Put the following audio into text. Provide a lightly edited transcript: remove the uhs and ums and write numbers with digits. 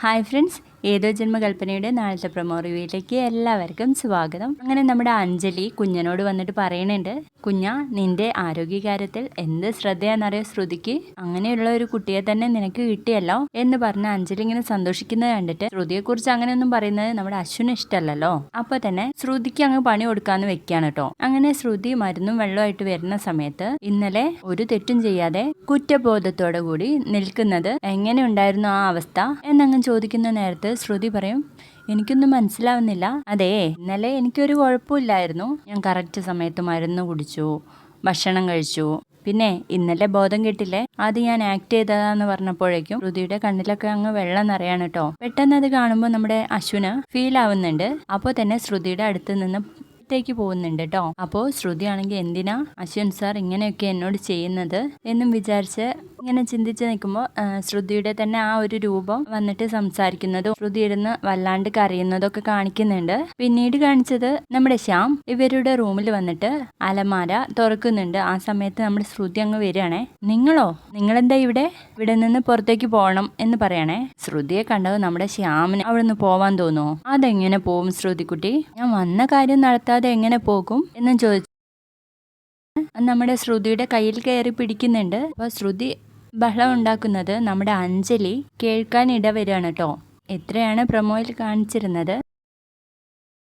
Hi friends, ഏതോ ജന്മകൽപ്പനയുടെ നാളത്തെ promo റിവ്യൂയിലേക്ക് എല്ലാവർക്കും സ്വാഗതം. അങ്ങനെ നമ്മുടെ അഞ്ജലി കുഞ്ഞനോട് വന്നിട്ട് പറയുന്നുണ്ട്, കുഞ്ഞ നിന്റെ ആരോഗ്യകാര്യത്തിൽ എന്ത് ശ്രദ്ധയാണെന്നറിയോ ശ്രുതിക്ക്, അങ്ങനെയുള്ള ഒരു കുട്ടിയെ തന്നെ നിനക്ക് കിട്ടിയല്ലോ എന്ന് പറഞ്ഞ അഞ്ജലി ഇങ്ങനെ സന്തോഷിക്കുന്നത് കണ്ടിട്ട് ശ്രുതിയെക്കുറിച്ച് അങ്ങനെയൊന്നും പറയുന്നത് നമ്മുടെ അശ്വിന് ഇഷ്ടമല്ലല്ലോ. അപ്പൊ തന്നെ ശ്രുതിക്ക് അങ്ങ് പണി കൊടുക്കാന്ന് വെക്കാണ് കേട്ടോ. അങ്ങനെ ശ്രുതി മരുന്നും വെള്ളമായിട്ട് വരുന്ന സമയത്ത് ഇന്നലെ ഒരു തെറ്റും ചെയ്യാതെ കുറ്റബോധത്തോടു കൂടി നിൽക്കുന്നത് എങ്ങനെ ഉണ്ടായിരുന്നു ആ അവസ്ഥ എന്നങ്ങ് ചോദിക്കുന്ന നേരത്ത് ശ്രുതി പറയും, എനിക്കൊന്നും മനസ്സിലാവുന്നില്ല. അതെ, ഇന്നലെ എനിക്കൊരു കുഴപ്പമില്ലായിരുന്നു. ഞാൻ കറക്റ്റ് സമയത്ത് മരുന്ന് കുടിച്ചു, ഭക്ഷണം കഴിച്ചു. പിന്നെ ഇന്നലെ ബോധം കിട്ടില്ലേ, അത് ഞാൻ ആക്ട് ചെയ്തതാന്ന് പറഞ്ഞപ്പോഴേക്കും ശ്രുതിയുടെ കണ്ണിലൊക്കെ അങ്ങ് വെള്ളം നിറയാണ് കേട്ടോ. പെട്ടെന്ന് അത് കാണുമ്പോൾ നമ്മുടെ അശ്വിന് ഫീൽ ആവുന്നുണ്ട്. അപ്പോൾ തന്നെ ശ്രുതിയുടെ അടുത്ത് നിന്ന് ത്തേക്ക് പോകുന്നുണ്ട് കേട്ടോ. അപ്പോൾ ശ്രുതി ആണെങ്കിൽ എന്തിനാ അശ്വിൻ സാർ ഇങ്ങനെയൊക്കെ എന്നോട് ചെയ്യുന്നത് എന്നും വിചാരിച്ച് ഇങ്ങനെ ചിന്തിച്ച് നിൽക്കുമ്പോൾ ശ്രുതിയുടെ തന്നെ ആ ഒരു രൂപം വന്നിട്ട് സംസാരിക്കുന്നതും ശ്രുതി ഇരുന്ന് വല്ലാണ്ട് കരയുന്നതൊക്കെ കാണിക്കുന്നുണ്ട്. പിന്നീട് കാണിച്ചത് നമ്മുടെ ശ്യാം ഇവരുടെ റൂമിൽ വന്നിട്ട് അലമാര തുറക്കുന്നുണ്ട്. ആ സമയത്ത് നമ്മുടെ ശ്രുതി അങ്ങ് വരികയാണേ. നിങ്ങളെന്താ ഇവിടെ നിന്ന് പുറത്തേക്ക് പോകണം എന്ന് പറയണേ. ശ്രുതിയെ കണ്ടത് നമ്മുടെ ശ്യാമിന് അവിടെ നിന്ന് പോവാൻ തോന്നുമോ? അതെങ്ങനെ പോവും ശ്രുതിക്കുട്ടി, ഞാൻ വന്ന കാര്യം നടത്താതെ എങ്ങനെ പോകും എന്നും ചോദിച്ചു നമ്മുടെ ശ്രുതിയുടെ കയ്യിൽ കയറി പിടിക്കുന്നുണ്ട്. അപ്പോൾ ശ്രുതി ബഹളം ഉണ്ടാക്കുന്നത് നമ്മുടെ അഞ്ജലി കേൾക്കാൻ ഇടവരികയാണ് കേട്ടോ. എത്രയാണ് പ്രൊമോയിൽ കാണിച്ചിരുന്നത്,